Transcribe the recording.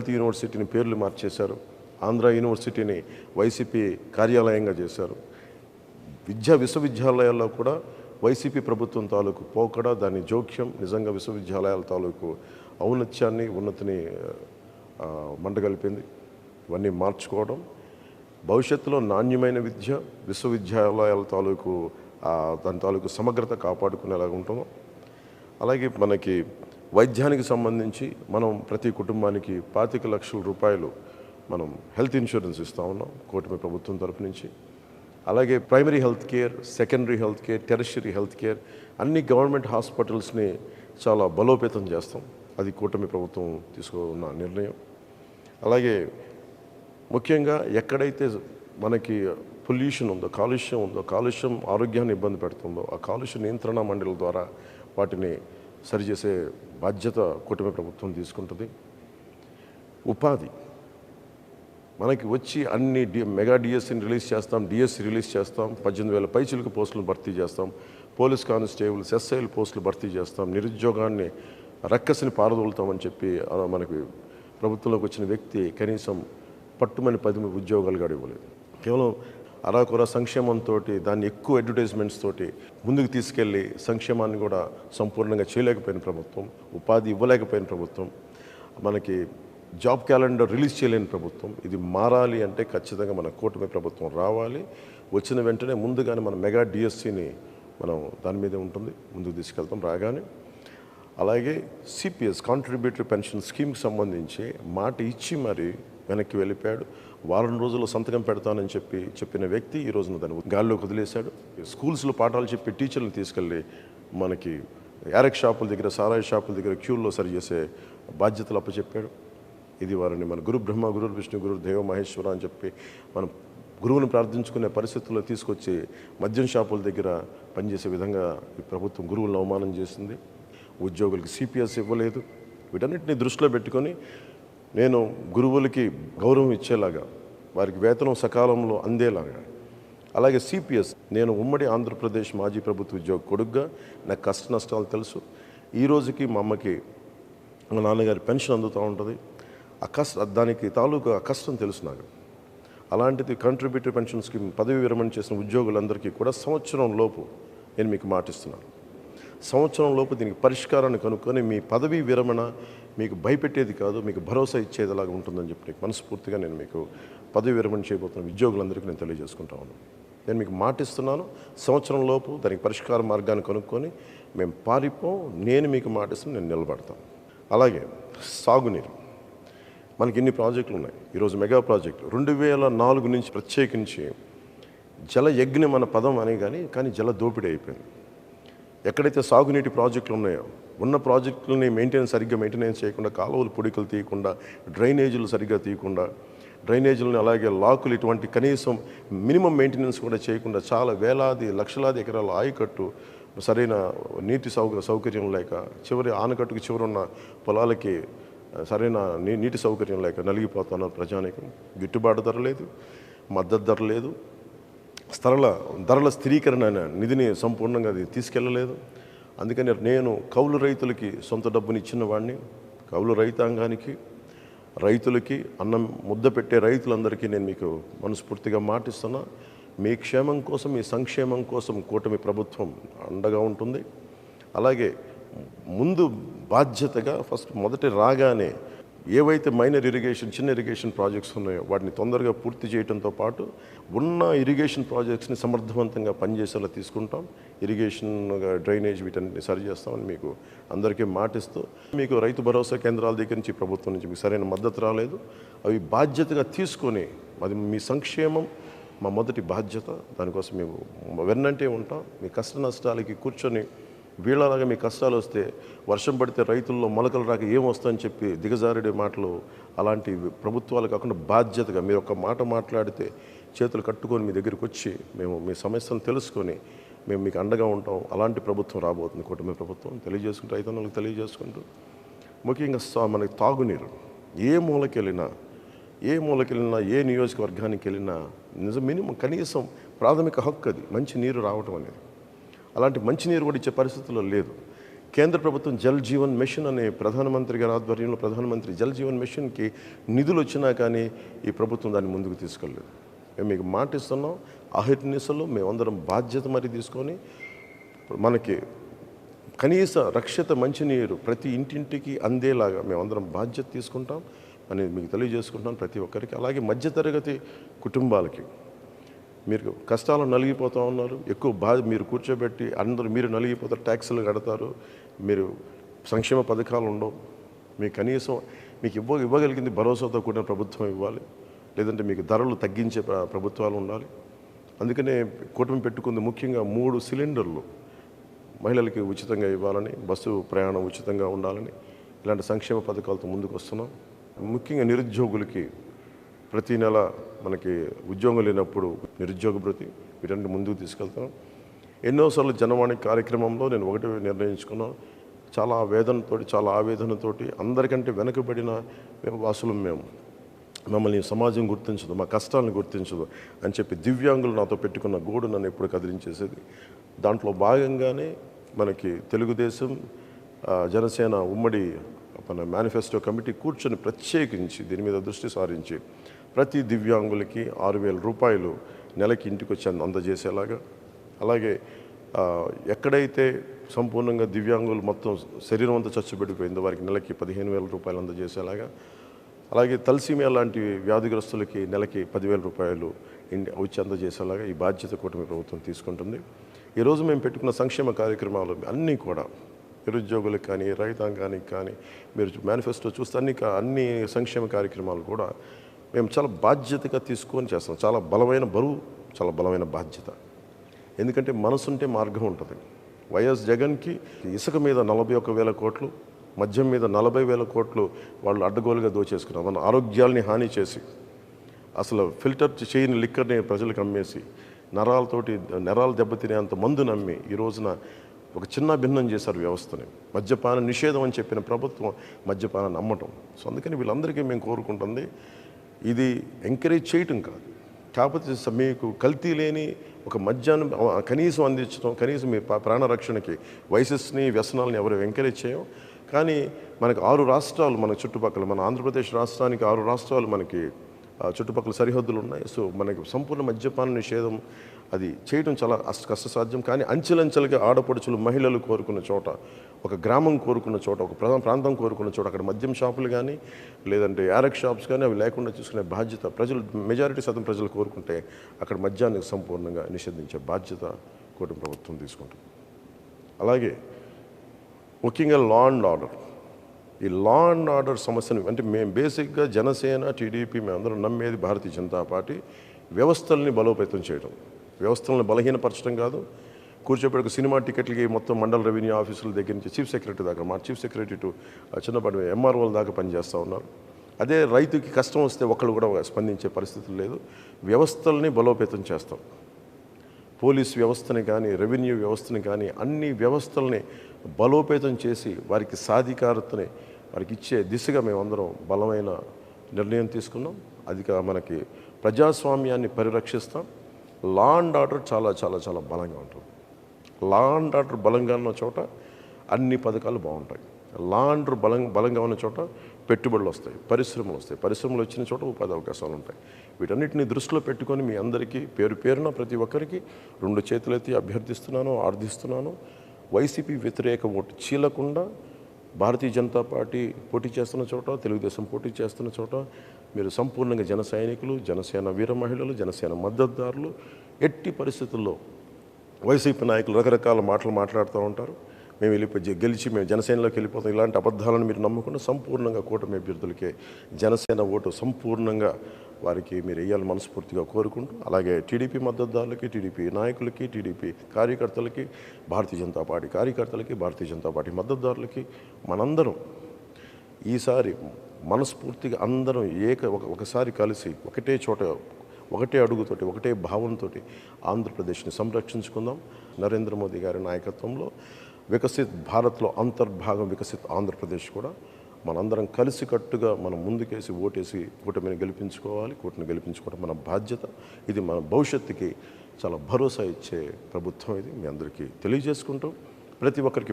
యూనివర్సిటీని పేర్లు మార్చేశారు. ఆంధ్ర యూనివర్సిటీని వైసీపీ కార్యాలయంగా చేశారు. విశ్వవిద్యాలయాల్లో కూడా వైసీపీ ప్రభుత్వం తాలూకు పోకడ, దాని జోక్యం నిజంగా విశ్వవిద్యాలయాల తాలూకు ఔన్నత్యాన్ని, ఉన్నతిని మంటగలిపింది. ఇవన్నీ మార్చుకోవడం, భవిష్యత్తులో నాణ్యమైన విద్య, విశ్వవిద్యాలయాల తాలూకు దాని తాలూకు సమగ్రత కాపాడుకునేలాగా ఉంటుందో, అలాగే మనకి వైద్యానికి సంబంధించి మనం ప్రతి కుటుంబానికి 25 లక్షల రూపాయలు మనం హెల్త్ ఇన్సూరెన్స్ ఇస్తూ ఉన్నాం కూటమి ప్రభుత్వం తరపు నుంచి. అలాగే primary health care, secondary health care, tertiary health care అన్ని గవర్నమెంట్ హాస్పిటల్స్ని చాలా బలోపేతం చేస్తాం. అది కూటమి ప్రభుత్వం తీసుకున్న నిర్ణయం. అలాగే ముఖ్యంగా ఎక్కడైతే మనకి పొల్యూషన్ ఉందో, కాలుష్యం ఆరోగ్యాన్ని ఇబ్బంది పెడుతుందో, ఆ కాలుష్య నియంత్రణ మండలి ద్వారా వాటిని సరిచేసే బాధ్యత కూటమి ప్రభుత్వం తీసుకుంటుంది. ఉపాధి మనకి వచ్చి అన్ని మెగా డిఎస్సిని రిలీజ్ చేస్తాం, డిఎస్సి రిలీజ్ చేస్తాం, 18,000 పైచిలకు పోస్టులు భర్తీ చేస్తాం, పోలీస్ కానిస్టేబుల్స్, ఎస్ఐలు పోస్టులు భర్తీ చేస్తాం, నిరుద్యోగాన్ని రక్కసిని పారదోలుతామని చెప్పి మనకి ప్రభుత్వంలోకి వచ్చిన వ్యక్తి కనీసం పట్టుమని 10 ఉద్యోగాలు కూడా ఇవ్వలేదు. కేవలం అరాకొర సంక్షేమంతో, దాన్ని ఎక్కువ అడ్వర్టైజ్మెంట్స్ తోటి ముందుకు తీసుకెళ్ళి సంక్షేమాన్ని కూడా సంపూర్ణంగా చేయలేకపోయిన ప్రభుత్వం, ఉపాధి ఇవ్వలేకపోయిన ప్రభుత్వం, మనకి జాబ్ క్యాలెండర్ రిలీజ్ చేయలేని ప్రభుత్వం. ఇది మారాలి అంటే ఖచ్చితంగా మన కూటమి ప్రభుత్వం రావాలి. వచ్చిన వెంటనే ముందుగానే మన మెగా డిఎస్సిని మనం దాని మీదే ఉంటుంది, ముందుకు తీసుకెళ్తాం రాగానే. అలాగే సిపిఎస్ కాంట్రిబ్యూటరీ పెన్షన్ స్కీమ్కి సంబంధించి మాట ఇచ్చి మరి వెనక్కి వెళ్ళిపోయాడు. వారం రోజుల్లో సంతకం పెడతానని చెప్పిన వ్యక్తి ఈ రోజున దాన్ని గాల్లోకి వదిలేశాడు. స్కూల్స్లో పాఠాలు చెప్పి టీచర్లను తీసుకెళ్ళి మనకి యారెక్ షాపుల దగ్గర, సారాయి షాపుల దగ్గర క్యూల్లో సరిచేసే బాధ్యతలు అప్పచెప్పాడు. ఇది వారిని మన గురు బ్రహ్మ, గురు విష్ణు, గురు దేవ మహేశ్వర అని చెప్పి మనం గురువుని ప్రార్థించుకునే పరిస్థితుల్లో తీసుకొచ్చి మద్యం షాపుల దగ్గర పనిచేసే విధంగా ఈ ప్రభుత్వం గురువులను అవమానం చేసింది. ఉద్యోగులకి సిపిఎస్ ఇవ్వలేదు. వీటన్నిటిని దృష్టిలో పెట్టుకొని నేను గురువులకి గౌరవం ఇచ్చేలాగా, వారికి వేతనం సకాలంలో అందేలాగా, అలాగే సిపిఎస్ నేను ఉమ్మడి ఆంధ్రప్రదేశ్ మాజీ ప్రభుత్వ ఉద్యోగ కొడుగ్గా నాకు కష్ట నష్టాలు తెలుసు. ఈ రోజుకి మా అమ్మకి, మా నాన్నగారి పెన్షన్ అందుతూ ఉంటుంది. దానికి తాలూకు ఆ కష్టం తెలుసు నాకు. అలాంటిది కాంట్రిబ్యూటరీ పెన్షన్ స్కీమ్ పదవి విరమణ చేసిన ఉద్యోగులందరికీ కూడా సంవత్సరం లోపు నేను మీకు మాటిస్తున్నాను. సంవత్సరం లోపు దీనికి పరిష్కారాన్ని కనుక్కొని మీ పదవీ విరమణ మీకు భయపెట్టేది కాదు, మీకు భరోసా ఇచ్చేదిలాగా ఉంటుందని చెప్పి మనస్ఫూర్తిగా నేను మీకు పదవి విరమణ చేయబోతున్న ఉద్యోగులందరికీ నేను తెలియజేసుకుంటా ఉన్నాను. నేను మీకు మాటిస్తున్నాను, సంవత్సరం లోపు దానికి పరిష్కార మార్గాన్ని కనుక్కొని మేము పారిపోం. నేను మీకు మాటిస్తాను, నేను నిలబడతాను. అలాగే సాగునీరు మనకి ఇన్ని ప్రాజెక్టులు ఉన్నాయి. ఈరోజు మెగా ప్రాజెక్టు 2004 నుంచి ప్రత్యేకించి జల యజ్ఞం అన్న పదం అని కానీ జల దోపిడీ అయిపోయింది. ఎక్కడైతే సాగునీటి ప్రాజెక్టులు ఉన్నాయో, ఉన్న ప్రాజెక్టులని సరిగ్గా మెయింటెనెన్స్ చేయకుండా, కాలువలు పొడికలు తీయకుండా, డ్రైనేజీలు సరిగ్గా తీయకుండా, డ్రైనేజీలను అలాగే లాకులు ఇటువంటి కనీసం మినిమం మెయింటెనెన్స్ కూడా చేయకుండా చాలా వేలాది లక్షలాది ఎకరాల ఆయకట్టు సరైన నీటి సౌకర్యం లేక, చివరి ఆనకట్టుకు చివరున్న పొలాలకి సరైన నీటి సౌకర్యం లేక నలిగిపోతున్న ప్రజానికి గిట్టుబాటు ధర లేదు, మద్దతు ధర లేదు, ధరల స్థిరీకరణ నిధిని సంపూర్ణంగా అది తీసుకెళ్ళలేదు. అందుకని నేను కౌలు రైతులకి సొంత డబ్బుని ఇచ్చిన వాడిని, కౌలు రైతాంగానికి, రైతులకి అన్నం ముద్ద పెట్టే రైతులందరికీ నేను మీకు మనస్ఫూర్తిగా మాటిస్తున్నా. మీ క్షేమం కోసం, మీ సంక్షేమం కోసం కూటమి ప్రభుత్వం అండగా ఉంటుంది. అలాగే ముందు బాధ్యతగా మొదటి రాగానే ఏవైతే మైనర్ ఇరిగేషన్, చిన్న ఇరిగేషన్ ప్రాజెక్ట్స్ ఉన్నాయో వాటిని తొందరగా పూర్తి చేయడంతో పాటు ఉన్న ఇరిగేషన్ ప్రాజెక్ట్స్ని సమర్థవంతంగా పనిచేసేలా తీసుకుంటాం. ఇరిగేషన్, డ్రైనేజ్ వీటన్నిటిని సరి చేస్తామని మీకు అందరికీ మాటిస్తూ, మీకు రైతు భరోసా కేంద్రాల దగ్గర నుంచి ప్రభుత్వం నుంచి మీకు సరైన మద్దతు రాలేదు. అవి బాధ్యతగా తీసుకొని అది మీ సంక్షేమం మా మొదటి బాధ్యత. దానికోసం మేము వెన్నంటే ఉంటాం. మీ కష్ట నష్టాలకి కూర్చొని వీళ్ళలాగా మీ కష్టాలు వస్తే, వర్షం పడితే రైతుల్లో మొలకలు రాక ఏమొస్తుందని చెప్పి దిగజారుడే మాటలు అలాంటి ప్రభుత్వాలు కాకుండా బాధ్యతగా మీరు ఒక మాట మాట్లాడితే చేతులు కట్టుకొని మీ దగ్గరికి వచ్చి మేము మీ సమస్యలను తెలుసుకొని మేము మీకు అండగా ఉంటాం. అలాంటి ప్రభుత్వం రాబోతుంది కూటమి ప్రభుత్వం. తెలియజేసుకుంటూ రైతన్నలకు తెలియజేసుకుంటూ, ముఖ్యంగా మనకి తాగునీరు ఏ మూలకెళ్ళినా, ఏ నియోజకవర్గానికి వెళ్ళినా మినిమం కనీసం ప్రాథమిక హక్కు అది, మంచి నీరు రావటం అనేది. అలాంటి మంచినీరు కూడా ఇచ్చే పరిస్థితుల్లో లేదు. కేంద్ర ప్రభుత్వం జల్ జీవన్ మిషన్ అనే ప్రధానమంత్రి గారి ఆధ్వర్యంలో ప్రధానమంత్రి జల్ జీవన్ మిషన్కి నిధులు వచ్చినా కానీ ఈ ప్రభుత్వం దాన్ని ముందుకు తీసుకెళ్ళలేదు. మేము మీకు మాట ఇస్తున్నాం, అహిర్నిశలు మేమందరం బాధ్యత మరి తీసుకొని మనకి కనీస రక్షిత మంచినీరు ప్రతి ఇంటింటికి అందేలాగా మేమందరం బాధ్యత తీసుకుంటాం అని మీకు తెలియజేసుకుంటున్నాను ప్రతి ఒక్కరికి. అలాగే మధ్యతరగతి కుటుంబాలకి మీరు కష్టాలు నలిగిపోతూ ఉన్నారు, ఎక్కువ మీరు కూర్చోబెట్టి అందరూ మీరు నలిగిపోతారు, ట్యాక్సులు కడతారు, మీరు సంక్షేమ పథకాలు ఉండవు, మీకు కనీసం మీకు ఇవ్వగలిగింది భరోసాతో కూడిన ప్రభుత్వం ఇవ్వాలి, లేదంటే మీకు ధరలు తగ్గించే ప్రభుత్వాలు ఉండాలి. అందుకనే కూటమి పెట్టుకుంది ముఖ్యంగా 3 సిలిండర్లు మహిళలకి ఉచితంగా ఇవ్వాలని, బస్సు ప్రయాణం ఉచితంగా ఉండాలని ఇలాంటి సంక్షేమ పథకాలతో ముందుకు వస్తున్నాం. ముఖ్యంగా నిరుద్యోగులకి ప్రతి నెల మనకి ఉద్యోగం లేనప్పుడు నిరుద్యోగ భృతి వీటన్ని ముందుకు తీసుకెళ్తాం. ఎన్నోసార్లు జనవాణి కార్యక్రమంలో నేను ఒకటి నిర్ణయించుకున్నాను, చాలా చాలా ఆవేదనతోటి అందరికంటే వెనకబడిన వాసులం మేము, మమ్మల్ని సమాజం గుర్తించదు, మా కష్టాలను గుర్తించదు అని చెప్పి దివ్యాంగులు నాతో పెట్టుకున్న గోడు నన్ను ఎప్పుడు కదిలించేసేది. దాంట్లో భాగంగానే మనకి తెలుగుదేశం జనసేన ఉమ్మడి మన మేనిఫెస్టో కమిటీ కూర్చొని ప్రత్యేకించి దీని మీద దృష్టి సారించి ప్రతి దివ్యాంగులకి 6,000 రూపాయలు నెలకి ఇంటికి వచ్చి అందజేసేలాగా, అలాగే ఎక్కడైతే సంపూర్ణంగా దివ్యాంగులు మొత్తం శరీరం అంతా చచ్చుబడిపోయిందో వారికి నెలకి 15,000 రూపాయలు అందజేసేలాగా, అలాగే తలసీమియా లాంటి వ్యాధిగ్రస్తులకి నెలకి 10,000 రూపాయలు వచ్చి అందజేసేలాగా ఈ బాధ్యత కూటమి ప్రభుత్వం తీసుకుంటుంది. ఈరోజు మేము పెట్టుకున్న సంక్షేమ కార్యక్రమాలు అన్నీ కూడా నిరుద్యోగులకు కానీ రైతాంగానికి కానీ మీరు మేనిఫెస్టో చూస్తే అన్ని సంక్షేమ కార్యక్రమాలు కూడా మేము చాలా బాధ్యతగా తీసుకొని చేస్తాం. చాలా బలమైన బరువు, చాలా బలమైన బాధ్యత. ఎందుకంటే మనసుంటే మార్గం ఉంటుంది. వైఎస్ జగన్కి ఇసుక మీద 41,000 కోట్లు, మద్యం మీద 40,000 కోట్లు వాళ్ళు అడ్డగోలుగా దోచేసుకున్నారు. మన ఆరోగ్యాల్ని హాని చేసి అసలు ఫిల్టర్ చేయని లిక్కర్ని ప్రజలకు అమ్మేసి నరాలు దెబ్బతినేంత మందు నమ్మి ఈ రోజున ఒక చిన్న భిన్నం చేశారు వ్యవస్థని. మద్యపాన నిషేధం అని చెప్పిన ప్రభుత్వం మద్యపానాన్ని అమ్మటం. సో అందుకని వీళ్ళందరికీ మేము కోరుకుంటుంది ఇది ఎంకరేజ్ చేయటం కాదు, కాకపోతే మీకు కల్తీ లేని ఒక మద్యాన్ని కనీసం అందించడం, కనీసం మీ ప్రాణరక్షణకి వయసెస్ని వ్యసనాలని ఎవరు ఎంకరేజ్ చేయం. కానీ మనకు 6 రాష్ట్రాలు మన చుట్టుపక్కల, మన ఆంధ్రప్రదేశ్ రాష్ట్రానికి 6 రాష్ట్రాలు మనకి చుట్టుపక్కల సరిహద్దులు ఉన్నాయి. సో మనకి సంపూర్ణ మద్యపాన నిషేధం అది చేయడం చాలా కష్టసాధ్యం. కానీ అంచెలంచెలుగా ఆడపడుచులు మహిళలు కోరుకున్న చోట, ఒక గ్రామం కోరుకున్న చోట, ఒక ప్రాంతం కోరుకున్న చోట అక్కడ మద్యం షాపులు కానీ లేదంటే యారక్ షాప్స్ కానీ అవి లేకుండా చూసుకునే బాధ్యత ప్రజలు, మెజారిటీ శాతం ప్రజలు కోరుకుంటే అక్కడ మద్యాన్ని సంపూర్ణంగా నిషేధించే బాధ్యత కూటమి ప్రభుత్వం తీసుకుంటుంది. అలాగే ముఖ్యంగా లా అండ్ ఆర్డర్, ఈ లా అండ్ ఆర్డర్ సమస్యను అంటే మేము బేసిక్గా జనసేన టీడీపీ మేమందరం నమ్మేది భారతీయ జనతా పార్టీ వ్యవస్థల్ని బలోపేతం చేయడం, వ్యవస్థలను బలహీనపరచడం కాదు. కూర్చోబెట్టుకు సినిమా టికెట్లకి మొత్తం మండల రెవెన్యూ ఆఫీసుల దగ్గర నుంచి చీఫ్ సెక్రటరీ దాకా, మా చీఫ్ సెక్రటరీ టు చిన్నపాటి ఎంఆర్ఓల దాకా పనిచేస్తూ ఉన్నారు. అదే రైతుకి కష్టం వస్తే ఒకళ్ళు కూడా స్పందించే పరిస్థితులు లేదు. వ్యవస్థల్ని బలోపేతం చేస్తాం. పోలీస్ వ్యవస్థని కానీ రెవెన్యూ వ్యవస్థని కానీ అన్ని వ్యవస్థల్ని బలోపేతం చేసి వారికి సాధికారతని వారికి ఇచ్చే దిశగా మేమందరం బలమైన నిర్ణయం తీసుకున్నాం. అది మనకి ప్రజాస్వామ్యాన్ని పరిరక్షిస్తాం. లా అండ్ ఆర్డర్ చాలా చాలా చాలా బలంగా ఉంటుంది. లా అండ్ ఆర్డర్ బలంగా ఉన్న చోట అన్ని పథకాలు బాగుంటాయి. లా అండ్ ఆర్డర్ బలంగా ఉన్న చోట పెట్టుబడులు వస్తాయి, పరిశ్రమలు వస్తాయి, పరిశ్రమలు వచ్చిన చోట ఉపాధి అవకాశాలు ఉంటాయి. వీటన్నిటిని దృష్టిలో పెట్టుకొని మీ అందరికీ పేరున ప్రతి ఒక్కరికి 2 చేతులెత్తి అభ్యర్థిస్తున్నాను, ఆర్థిస్తున్నాను. వైసీపీ వ్యతిరేక ఓటు చీలకుండా భారతీయ జనతా పార్టీ పోటీ చేస్తున్న చోట, తెలుగుదేశం పోటీ చేస్తున్న చోట మీరు సంపూర్ణంగా జన సైనికులు, జనసేన వీర మహిళలు, జనసేన మద్దతుదారులు ఎట్టి పరిస్థితుల్లో వైసీపీ నాయకులు రకరకాల మాటలు మాట్లాడుతూ ఉంటారు. మేము గెలిచి మేము జనసేనలోకి వెళ్ళిపోతాం, ఇలాంటి అబద్ధాలను మీరు నమ్మకుండా సంపూర్ణంగా కూటమి అభ్యర్థులకే జనసేన ఓటు సంపూర్ణంగా వారికి మీరు వేయాలని మనస్ఫూర్తిగా కోరుకుంటూ, అలాగే టీడీపీ మద్దతుదారులకి, టీడీపీ నాయకులకి, టీడీపీ కార్యకర్తలకి, భారతీయ జనతా పార్టీ కార్యకర్తలకి, భారతీయ జనతా పార్టీ మద్దతుదారులకి మనందరం ఈసారి మనస్ఫూర్తిగా అందరం ఒకసారి కలిసి ఒకటే చోట, ఒకటే అడుగుతోటి, ఒకటే భావంతో ఆంధ్రప్రదేశ్ని సంరక్షించుకుందాం. నరేంద్ర మోదీ గారి నాయకత్వంలో వికసిత్ భారత్లో అంతర్భాగం వికసిత్ ఆంధ్రప్రదేశ్ కూడా మనందరం కలిసికట్టుగా మనం ముందుకేసి ఓటేసి కూటమిని గెలిపించుకోవాలి. కూటమిని గెలిపించుకోవడం మన బాధ్యత. ఇది మన భవిష్యత్తుకి చాలా భరోసా ఇచ్చే ప్రభుత్వం. ఇది మీ అందరికీ తెలియజేసుకుంటూ ప్రతి ఒక్కరికి